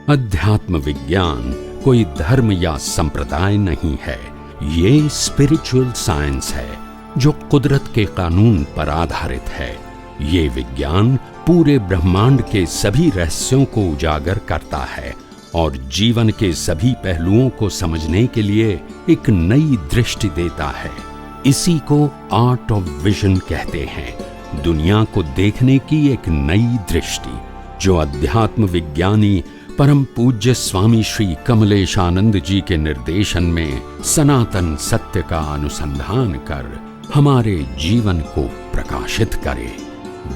अध्यात्म विज्ञान कोई धर्म या संप्रदाय नहीं है, ये स्पिरिचुअल साइंस है जो कुदरत के कानून पर आधारित है। ये विज्ञान पूरे ब्रह्मांड के सभी रहस्यों को उजागर करता है और जीवन के सभी पहलुओं को समझने के लिए एक नई दृष्टि देता है। इसी को आर्ट ऑफ विजन कहते हैं, दुनिया को देखने की एक नई दृष्टि, जो अध्यात्म विज्ञानी परम पूज्य स्वामी श्री कमलेशानंद जी के निर्देशन में सनातन सत्य का अनुसंधान कर हमारे जीवन को प्रकाशित करे।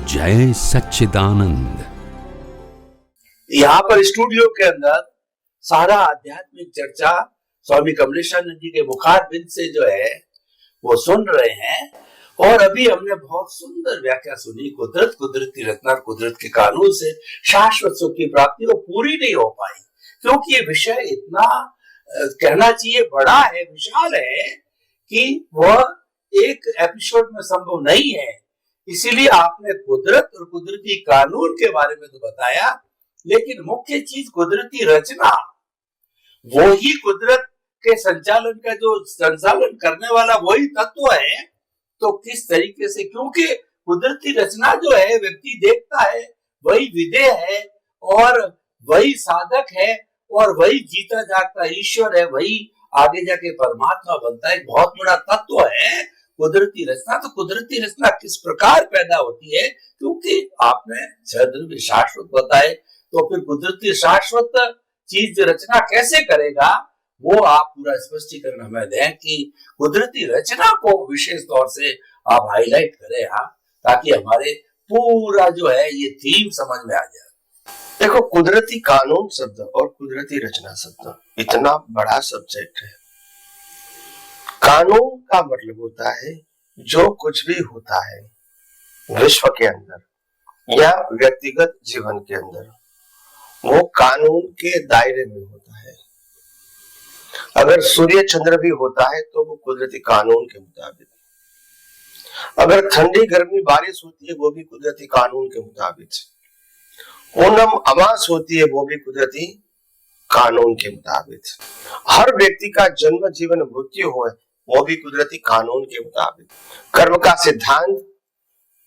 जय सच्चिदानंद। यहाँ पर स्टूडियो के अंदर सारा आध्यात्मिक चर्चा स्वामी कमलेशानंद जी के मुखारबिंद से जो है वो सुन रहे हैं। और अभी हमने बहुत सुंदर व्याख्या सुनी, कुदरत, कुदरती रचना, कुदरत के कानून से शाश्वत सुख की प्राप्ति वो पूरी नहीं हो पाई, क्योंकि ये विषय इतना कहना चाहिए बड़ा है, विशाल है कि वह एक एपिसोड में संभव नहीं है। इसीलिए आपने कुदरत और कुदरती कानून के बारे में तो बताया, लेकिन मुख्य चीज कुदरती रचना, वो ही कुदरत के संचालन का जो संचालन करने वाला वही तत्व है। तो किस तरीके से, क्योंकि कुदरती रचना जो है व्यक्ति देखता है, वही विधेय है और वही साधक है और वही जीता जागता ईश्वर है, वही आगे जाके परमात्मा बनता है। बहुत बड़ा तत्व है कुदरती रचना। तो कुदरती रचना किस प्रकार पैदा होती है, क्योंकि आपने छद्म शाश्वत बताए, तो फिर कुदरती शाश्वत चीज रचना कैसे करेगा, वो आप पूरा स्पष्टीकरण हमें दें कि कुदरती रचना को विशेष तौर से आप हाईलाइट करें, हाँ, ताकि हमारे पूरा जो है ये थीम समझ में आ जाए। देखो, कुदरती कानून शब्द और कुदरती रचना शब्द इतना बड़ा सब्जेक्ट है। कानून का मतलब होता है जो कुछ भी होता है विश्व के अंदर या व्यक्तिगत जीवन के अंदर, वो कानून के दायरे में होता है। अगर सूर्य चंद्र भी होता है तो वो कुदरती कानून के मुताबिक, अगर ठंडी गर्मी बारिश होती है वो भी कुदरती कानून के मुताबिक, पूनम अमास होती है वो भी कुदरती कानून के मुताबिक, हर व्यक्ति का जन्म जीवन मृत्यु हो वो भी कुदरती कानून के मुताबिक, कर्म का सिद्धांत,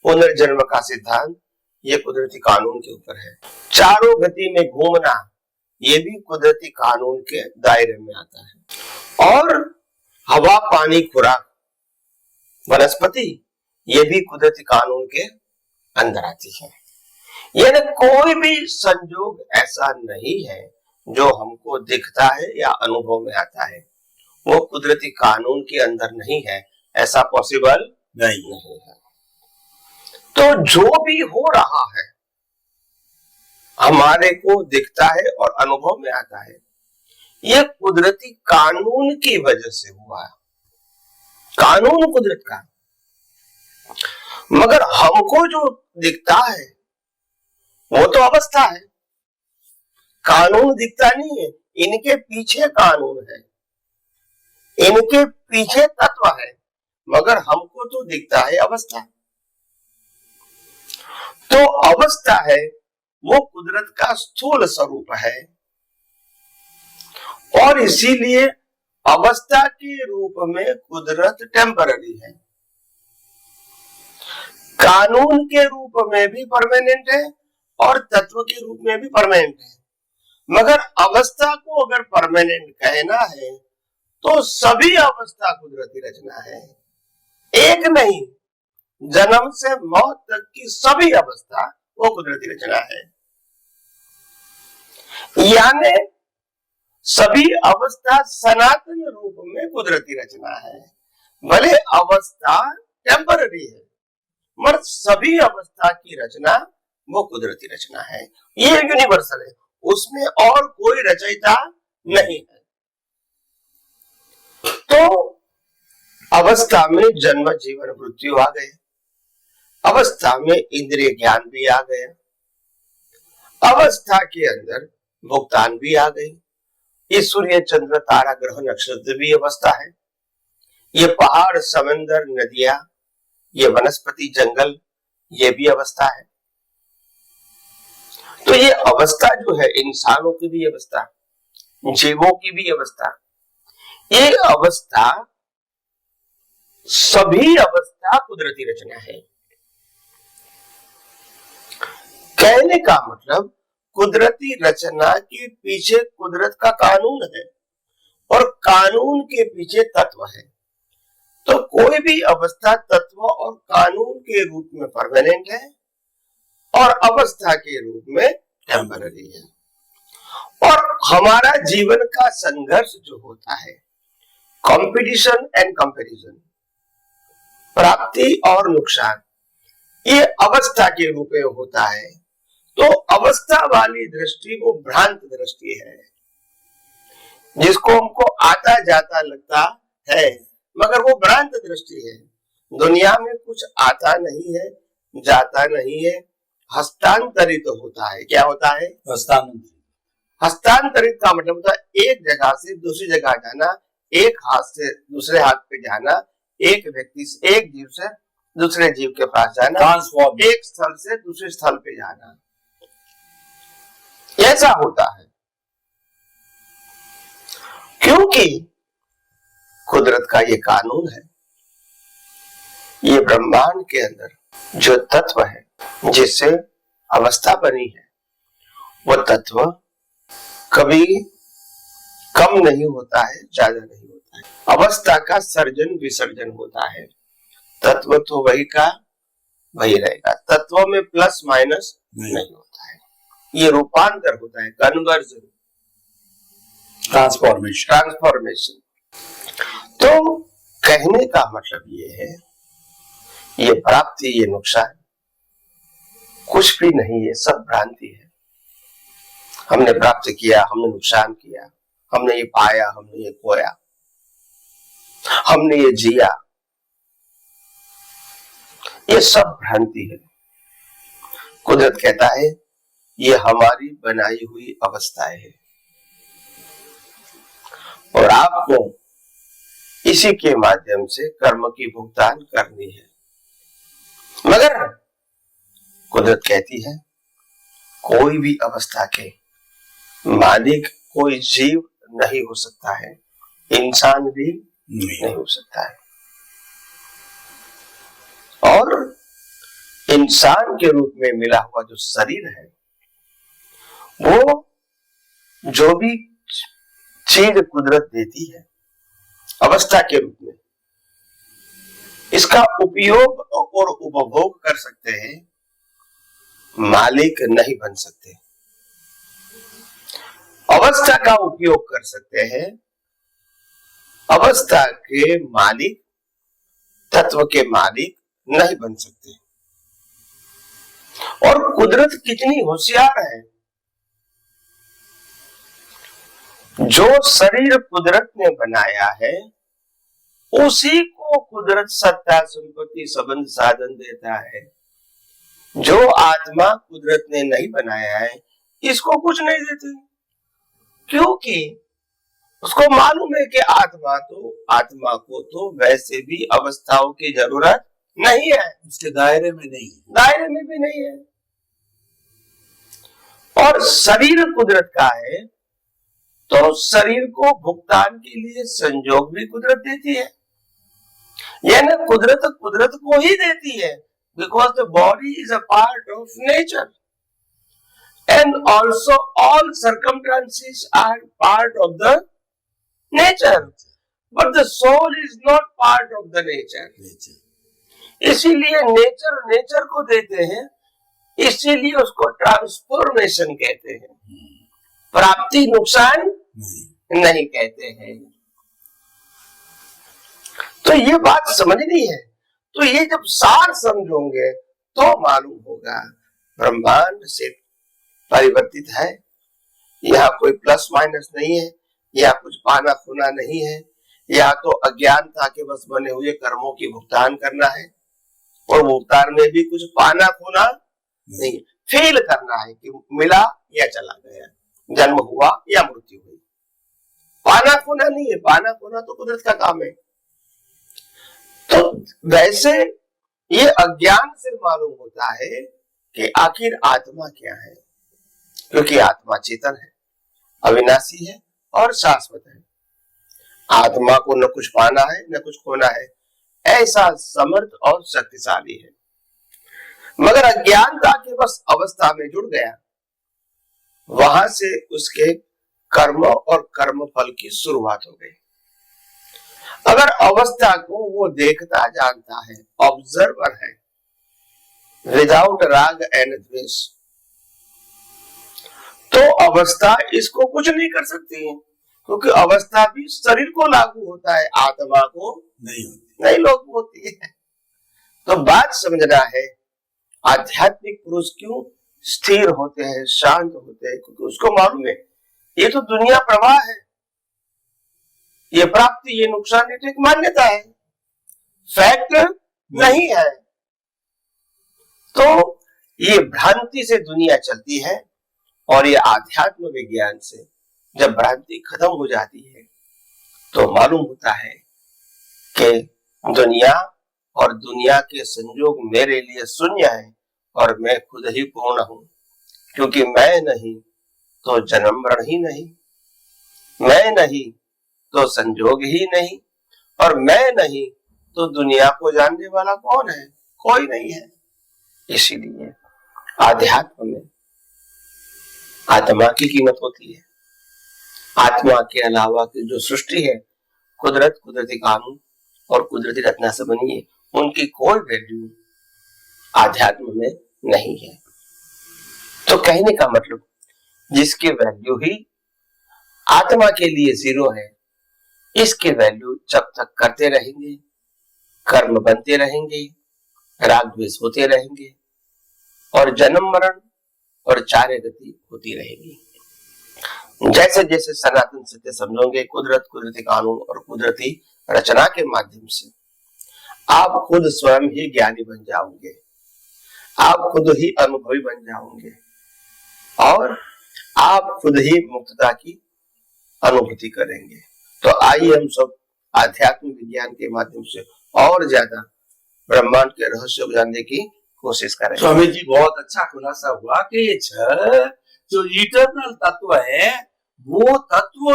पुनर्जन्म का सिद्धांत, ये कुदरती कानून के ऊपर है। चारों गति में घूमना, ये भी कुदरती कानून के दायरे में आता है। और हवा, पानी, खुराक, वनस्पति, ये भी कुदरती कानून के अंदर आती है। यानी कोई भी संयोग ऐसा नहीं है जो हमको दिखता है या अनुभव में आता है, वो कुदरती कानून के अंदर नहीं है, ऐसा पॉसिबल नहीं है। तो जो भी हो रहा है हमारे को दिखता है और अनुभव में आता है, यह कुदरती कानून की वजह से हुआ है। कानून कुदरत का, मगर हमको जो दिखता है वो तो अवस्था है, कानून दिखता नहीं है। इनके पीछे कानून है, इनके पीछे तत्व है, मगर हमको तो दिखता है अवस्था। तो अवस्था है वो कुदरत का स्थूल स्वरूप है, और इसीलिए अवस्था के रूप में कुदरत टेम्पररी है। कानून के रूप में भी परमानेंट है और तत्व के रूप में भी परमानेंट है। मगर अवस्था को अगर परमानेंट कहना है तो सभी अवस्था कुदरती रचना है, एक नहीं, जन्म से मौत तक की सभी अवस्था वो कुदरती रचना है। यानी सभी अवस्था सनातन रूप में कुदरती रचना है। भले अवस्था टेम्पररी है, मगर सभी अवस्था की रचना वो कुदरती रचना है। ये यूनिवर्सल है, उसमें और कोई रचयिता नहीं है। तो अवस्था में जन्म जीवन मृत्यु आ गए, अवस्था में इंद्रिय ज्ञान भी आ गया, अवस्था के अंदर भुगतान भी आ गई। ये सूर्य चंद्र तारा ग्रह नक्षत्र भी अवस्था है, ये पहाड़ समंदर नदियां, ये वनस्पति जंगल, ये भी अवस्था है। तो ये अवस्था जो है, इंसानों की भी अवस्था, जीवों की भी अवस्था, ये अवस्था, सभी अवस्था कुदरती रचना है। कहने का मतलब कुदरती रचना के पीछे कुदरत का कानून है और कानून के पीछे तत्व है। तो कोई भी अवस्था तत्व और कानून के रूप में परमानेंट है और अवस्था के रूप में टेम्पररी है। और हमारा जीवन का संघर्ष जो होता है, कंपटीशन एंड कंपैरिजन, प्राप्ति और नुकसान, ये अवस्था के रूप में होता है। तो अवस्था वाली दृष्टि वो भ्रांत दृष्टि है, जिसको हमको आता जाता लगता है, मगर वो भ्रांत दृष्टि है। दुनिया में कुछ आता नहीं है, जाता नहीं है, हस्तांतरित होता है। क्या होता है? हस्तांतरित का मतलब होता है एक जगह से दूसरी जगह जाना, एक हाथ से दूसरे हाथ पे जाना, एक व्यक्ति से, एक जीव से दूसरे जीव के पास जाना, एक स्थल से दूसरे स्थल पे जाना, ऐसा होता है। क्योंकि कुदरत का ये कानून है। ये ब्रह्मांड के अंदर जो तत्व है, जिससे अवस्था बनी है, वो तत्व कभी कम नहीं होता है, ज्यादा नहीं होता है। अवस्था का सर्जन विसर्जन होता है। तत्व तो वही का वही रहेगा, तत्व में प्लस माइनस नहीं होता है। ये रूपांतर होता है, कन्वर्जन, ट्रांसफॉर्मेशन। तो कहने का मतलब ये है, ये प्राप्ति, ये नुकसान कुछ भी नहीं है, सब भ्रांति है। हमने प्राप्त किया, हमने नुकसान किया, हमने ये पाया, हमने ये खोया, हमने ये जिया, ये सब भ्रांति है। कुदरत कहता है ये हमारी बनाई हुई अवस्थाएं है और आपको इसी के माध्यम से कर्म की भुगतान करनी है। मगर कुदरत कहती है कोई भी अवस्था के मालिक कोई जीव नहीं हो सकता है, इंसान भी नहीं हो सकता है। और इंसान के रूप में मिला हुआ जो शरीर है, वो जो भी चीज कुदरत देती है अवस्था के रूप में, इसका उपयोग और उपभोग कर सकते हैं, मालिक नहीं बन सकते। अवस्था का उपयोग कर सकते हैं, अवस्था के मालिक, तत्व के मालिक नहीं बन सकते। और कुदरत कितनी होशियार है, जो शरीर कुदरत ने बनाया है उसी को कुदरत सत्ता, संपत्ति, संबंध, साधन देता है। जो आत्मा कुदरत ने नहीं बनाया है, इसको कुछ नहीं देती, क्योंकि उसको मालूम है कि आत्मा को तो वैसे भी अवस्थाओं की जरूरत नहीं है, उसके दायरे में नहीं, दायरे में भी नहीं है। और शरीर कुदरत का है, तो शरीर को भुगतान के लिए संयोग भी कुदरत देती है। यानी कुदरत को ही देती है, because the body is a part of nature and also all circumstances are part of the nature, but the soul is not part of the nature. इसीलिए नेचर को देते हैं, इसीलिए उसको ट्रांसफॉर्मेशन कहते हैं, प्राप्ति नुकसान नहीं कहते हैं। तो ये बात समझनी है। तो ये जब सार समझोगे तो मालूम होगा ब्रह्मांड से परिवर्तित है, यहाँ कोई प्लस माइनस नहीं है, यहाँ कुछ पाना खोना नहीं है, यहाँ तो अज्ञानता के बस बने हुए कर्मों की भुगतान करना है और भुगतान में भी कुछ पाना खोना नहीं, फील करना है कि मिला या चला गया, जन्म हुआ या मृत्यु हुई। पाना खोना नहीं है, पाना खोना तो कुदरत का काम है। तो वैसे ये अज्ञान से मालूम होता है कि आखिर आत्मा क्या है, क्योंकि आत्मा चेतन है, अविनाशी है और शाश्वत है। आत्मा को न कुछ पाना है न कुछ खोना है, ऐसा समर्थ और शक्तिशाली है। मगर अज्ञानता के बस अवस्था में जुड़ गया, वहां से उसके कर्म और कर्म फल की शुरुआत हो गई। अगर अवस्था को वो देखता जानता है, ऑब्जर्वर है, विदाउट राग एंड द्वेष, तो अवस्था इसको कुछ नहीं कर सकती है, क्योंकि अवस्था भी शरीर को लागू होता है, आत्मा को नहीं लागू होती है। तो बात समझना है, आध्यात्मिक पुरुष क्यों स्थिर होते हैं, शांत होते हैं, क्योंकि उसको मालूम है ये तो दुनिया प्रवाह है, ये प्राप्ति, ये नुकसान, ये तो एक मान्यता है, फैक्ट नहीं है। तो ये भ्रांति से दुनिया चलती है, और ये आध्यात्म विज्ञान से जब भ्रांति खत्म हो जाती है तो मालूम होता है कि दुनिया और दुनिया के संयोग मेरे लिए शून्य है और मैं खुद ही पूर्ण हूं, क्योंकि मैं नहीं तो जन्म मरण ही नहीं, मैं नहीं तो संयोग ही नहीं, और मैं नहीं तो दुनिया को जानने वाला कौन है? कोई नहीं है। इसीलिए आध्यात्म में आत्मा की कीमत होती है। आत्मा के अलावा की जो सृष्टि है, कुदरत, कुदरती कानून और कुदरती रचना से बनी है, उनकी कोई वैल्यू आध्यात्म में नहीं है। तो कहने का मतलब, जिसकी वैल्यू ही आत्मा के लिए जीरो है, इसके वैल्यू जब तक करते रहेंगे, कर्म बनते रहेंगे, राग द्वेष होते रहेंगे, और जन्म मरण और चार्य गति होती रहेगी। जैसे जैसे सनातन सत्य समझोगे, कुदरत, कुदरती कानून और कुदरती रचना के माध्यम से आप खुद स्वयं ही ज्ञानी बन जाओगे, आप खुद ही अनुभवी बन जाओगे, और आप खुद ही मुक्तता की अनुभूति करेंगे। तो आइए हम सब आध्यात्म विज्ञान के माध्यम से और ज्यादा ब्रह्मांड के रहस्य को जानने की कोशिश करें। स्वामी जी, बहुत अच्छा खुलासा हुआ कि ये छह जो इटरनल तत्व है, वो तत्व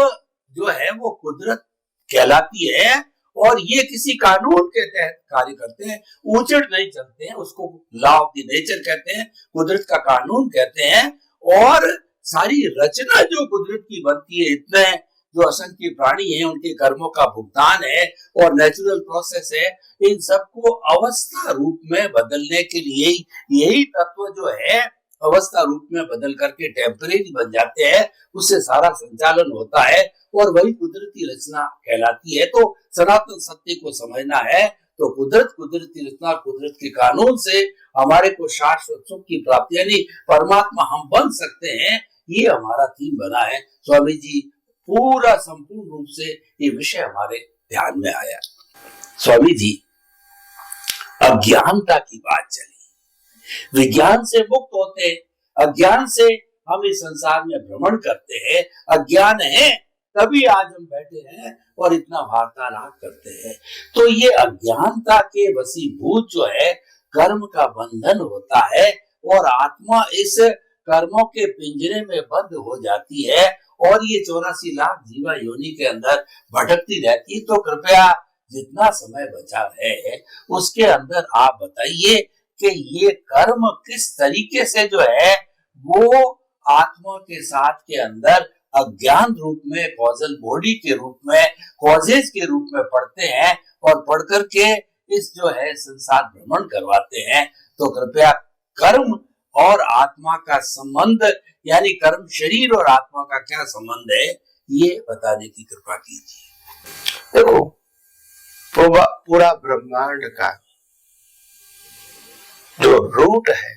जो है वो कुदरत कहलाती है, और ये किसी कानून के तहत कार्य करते हैं, उचड़ नहीं चलते हैं। उसको लॉ ऑफ द नेचर कहते हैं, कुदरत का कानून कहते हैं। और सारी रचना जो कुदरत की बनती है, इतने जो असंख्य प्राणी हैं, उनके कर्मों का भुगतान है और नेचुरल प्रोसेस है, इन सबको अवस्था रूप में बदलने के लिए यही तत्व जो है अवस्था रूप में बदल करके टेम्परेरी बन जाते हैं, उससे सारा संचालन होता है, और वही कुदरती रचना कहलाती है। तो सनातन सत्य को समझना है तो कुदरत, कुदरती रचना, कुदरत के कानून से हमारे को शाश्वत सुख की प्राप्ति, यानी परमात्मा हम बन सकते हैं, ये हमारा थीम बना है। स्वामी जी, पूरा संपूर्ण रूप से ये विषय हमारे ध्यान में आया। स्वामी जी, अज्ञानता की बात चली, विज्ञान से मुक्त होते, अज्ञान से हम इस संसार में भ्रमण करते हैं, अज्ञान है तभी आज हम बैठे हैं और इतना वार्तालाप करते हैं। तो ये अज्ञानता के वशीभूत जो है कर्म का बंधन होता है, और आत्मा इस कर्मों के पिंजरे में बंद हो जाती है, और ये 84 लाख जीवा योनि के अंदर भटकती रहती है। तो कृपया जितना समय बचा है उसके अंदर आप बताइए कि ये कर्म किस तरीके से जो है वो आत्मा के साथ के अंदर अज्ञान रूप में, कॉजल बॉडी के रूप में, कॉजेज के रूप में पढ़ते हैं, और पढ़ करके इस जो है संसार भ्रमण करवाते हैं। तो कृपया कर्म और आत्मा का संबंध, यानी कर्म शरीर और आत्मा का क्या संबंध है, ये बताने की कृपा कीजिए। देखो, पूरा ब्रह्मांड का जो रूट है,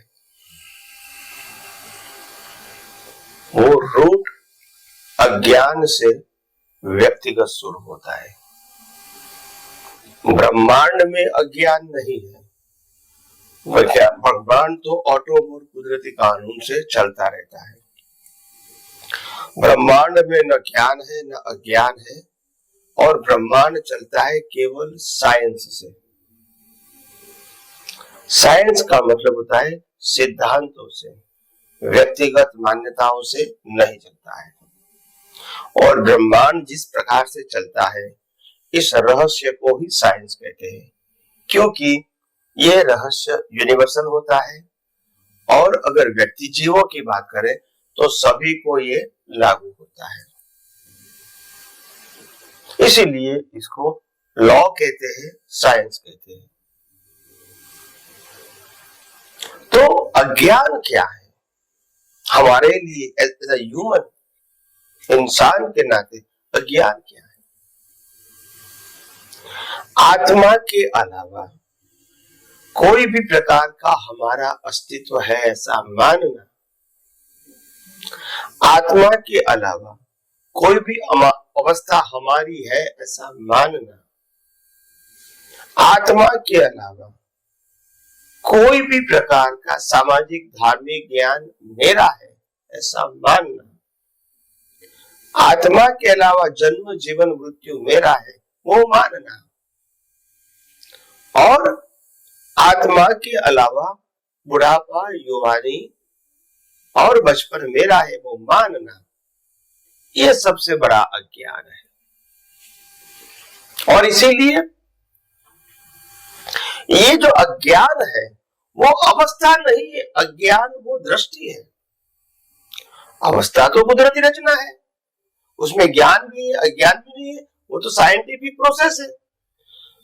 वो रूट अज्ञान से व्यक्तिगत शुरू होता है। ब्रह्मांड में अज्ञान नहीं है, ब्रह्मांड तो ऑटोमोर कुदरती कानून से चलता रहता है। ब्रह्मांड में न ज्ञान है न अज्ञान है, और ब्रह्मांड चलता है केवल साइंस से। साइंस का मतलब होता है सिद्धांतों से, व्यक्तिगत मान्यताओं से नहीं चलता है। और ब्रह्मांड जिस प्रकार से चलता है, इस रहस्य को ही साइंस कहते हैं, क्योंकि यह रहस्य यूनिवर्सल होता है। और अगर व्यक्ति जीवों की बात करें तो सभी को ये लागू होता है। इसीलिए इसको लॉ कहते हैं, साइंस कहते हैं। तो अज्ञान क्या है हमारे लिए एज अ ह्यूमन, इंसान के नाते अज्ञान क्या है? आत्मा के अलावा कोई भी प्रकार का हमारा अस्तित्व है ऐसा मानना, आत्मा के अलावा कोई भी अवस्था हमारी है ऐसा मानना, आत्मा के अलावा कोई भी प्रकार का सामाजिक धार्मिक ज्ञान मेरा है ऐसा मानना, आत्मा के अलावा जन्म जीवन मृत्यु मेरा है वो मानना, और आत्मा के अलावा बुढ़ापा युवानी और बचपन मेरा है वो मानना, ये सबसे बड़ा अज्ञान है। और इसीलिए ये जो अज्ञान है वो अवस्था नहीं है, अज्ञान वो दृष्टि है। अवस्था तो कुदरती रचना है, उसमें ज्ञान भी है अज्ञान भी नहीं है, वो तो साइंटिफिक प्रोसेस है।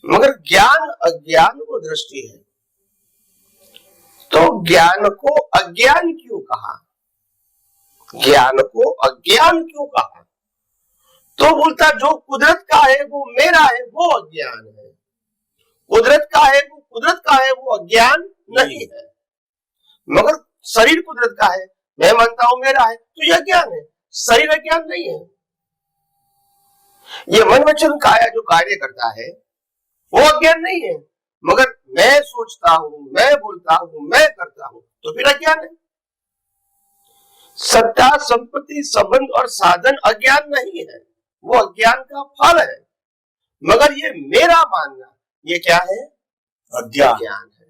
मगर ज्ञान अज्ञान वो दृष्टि है। तो ज्ञान को अज्ञान क्यों कहा? ज्ञान को अज्ञान क्यों कहा? तो बोलता जो कुदरत का है वो मेरा है वो अज्ञान है, कुदरत का है वो कुदरत का है वो अज्ञान नहीं है। मगर शरीर कुदरत का है, मैं मानता हूं मेरा है, तो यह ज्ञान है, शरीर अज्ञान नहीं है। ये मन वचन काया जो कार्य करता है वो अज्ञान नहीं है। मगर मैं सोचता हूं, मैं बोलता हूं, मैं करता हूं, तो फिर अज्ञान है। सत्ता संपत्ति संबंध और साधन अज्ञान नहीं है, वो अज्ञान का फल है। मगर ये मेरा मानना ये क्या है? अज्ञान है।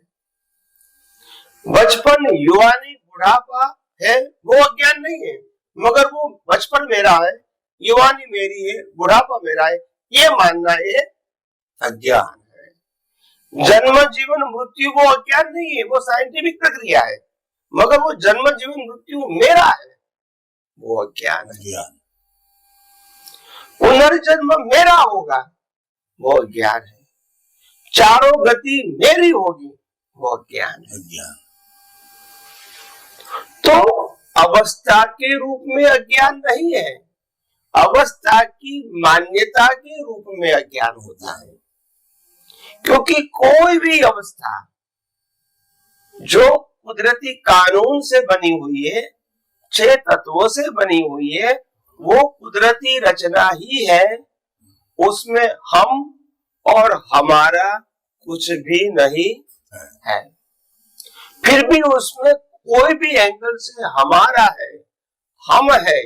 बचपन युवानी बुढ़ापा है वो अज्ञान नहीं है, मगर वो बचपन मेरा है, युवानी मेरी है, बुढ़ापा मेरा है, ये मानना ये अज्ञान है। जन्म जीवन मृत्यु वो अज्ञान नहीं है, वो साइंटिफिक प्रक्रिया है। मगर वो जन्म जीवन मृत्यु मेरा है वो अज्ञान है। पुनर्जन्म मेरा होगा वो अज्ञान है। चारों गति मेरी होगी वो अज्ञान है। तो अवस्था के रूप में अज्ञान नहीं है, अवस्था की मान्यता के रूप में अज्ञान होता है। क्योंकि कोई भी अवस्था जो कुदरती कानून से बनी हुई है, 6 तत्वों से बनी हुई है, वो कुदरती रचना ही है। उसमें हम और हमारा कुछ भी नहीं है। फिर भी उसमें कोई भी एंगल से हमारा है, हम है,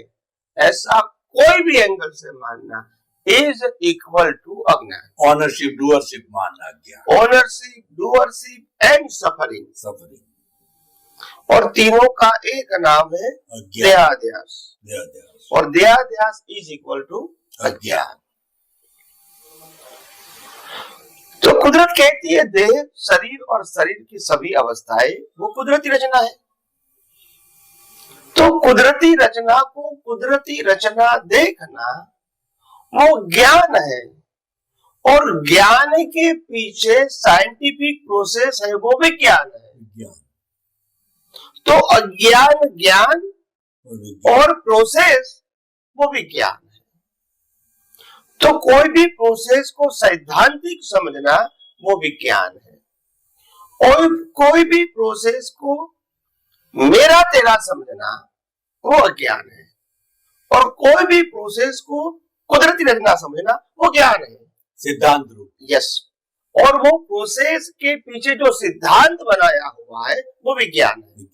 ऐसा कोई भी एंगल से मानना इज इक्वल टू अज्ञान। ऑनरशिप डूअरशिप मानना अज्ञान। ऑनरशिप डूअरशिप एंड सफरिंग और तीनों का एक नाम है देहाध्यास। और देहाध्यास इज इक्वल टू अज्ञान। तो कुदरत कहती है देह शरीर और शरीर की सभी अवस्थाएं वो कुदरती रचना है। तो कुदरती रचना को कुदरती रचना देखना वो ज्ञान है। और ज्ञान के पीछे साइंटिफिक प्रोसेस है वो भी ज्ञान है। तो अज्ञान ज्ञान और प्रोसेस वो भी ज्ञान है। तो कोई भी प्रोसेस को सैद्धांतिक समझना वो विज्ञान है। और कोई भी प्रोसेस को मेरा तेरा समझना वो अज्ञान है। और कोई भी प्रोसेस को कुदरती रचना समझना वो ज्ञान है, सिद्धांत रूप। यस। और वो प्रोसेस के पीछे जो सिद्धांत बनाया हुआ है वो विज्ञान है।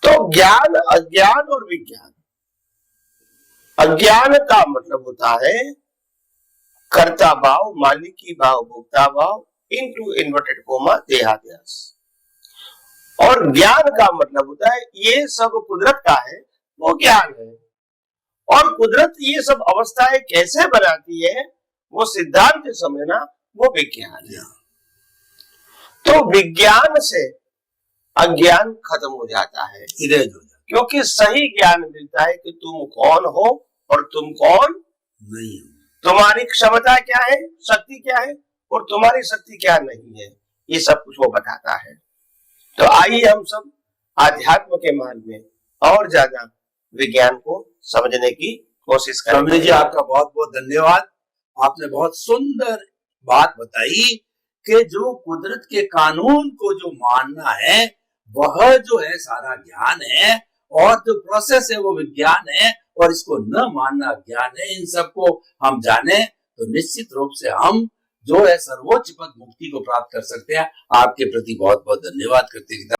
तो ज्ञान अज्ञान और विज्ञान। अज्ञान का मतलब होता है कर्ता भाव, मालिकी भाव, भोक्ता भाव इनटू इन्वर्टेड कोमा देहाध्यास। और ज्ञान का मतलब होता है ये सब कुदरत का है, वो ज्ञान है। और कुदरत ये सब अवस्थाएं कैसे बनाती है, वो सिद्धांत समझना, वो विज्ञान है। तो विज्ञान से अज्ञान खत्म हो जाता है, क्योंकि सही ज्ञान मिलता है कि तुम कौन हो और तुम कौन नहीं हो, तुम्हारी क्षमता क्या है, शक्ति क्या है, और तुम्हारी शक्ति क्या नहीं है, ये सब कुछ वो बताता है। तो आइए हम सब आध्यात्म के मार्ग में और ज्यादा विज्ञान को समझने की कोशिश करें। स्वामी जी, आपका बहुत बहुत धन्यवाद। आपने बहुत सुंदर बात बताई कि जो कुदरत के कानून को जो मानना है वह जो है सारा ज्ञान है, और जो प्रोसेस है वो विज्ञान है, और इसको न मानना ज्ञान है। इन सबको हम जाने तो निश्चित रूप से हम जो है सर्वोच्च पद मुक्ति को प्राप्त कर सकते हैं। आपके प्रति बहुत बहुत धन्यवाद करते हैं।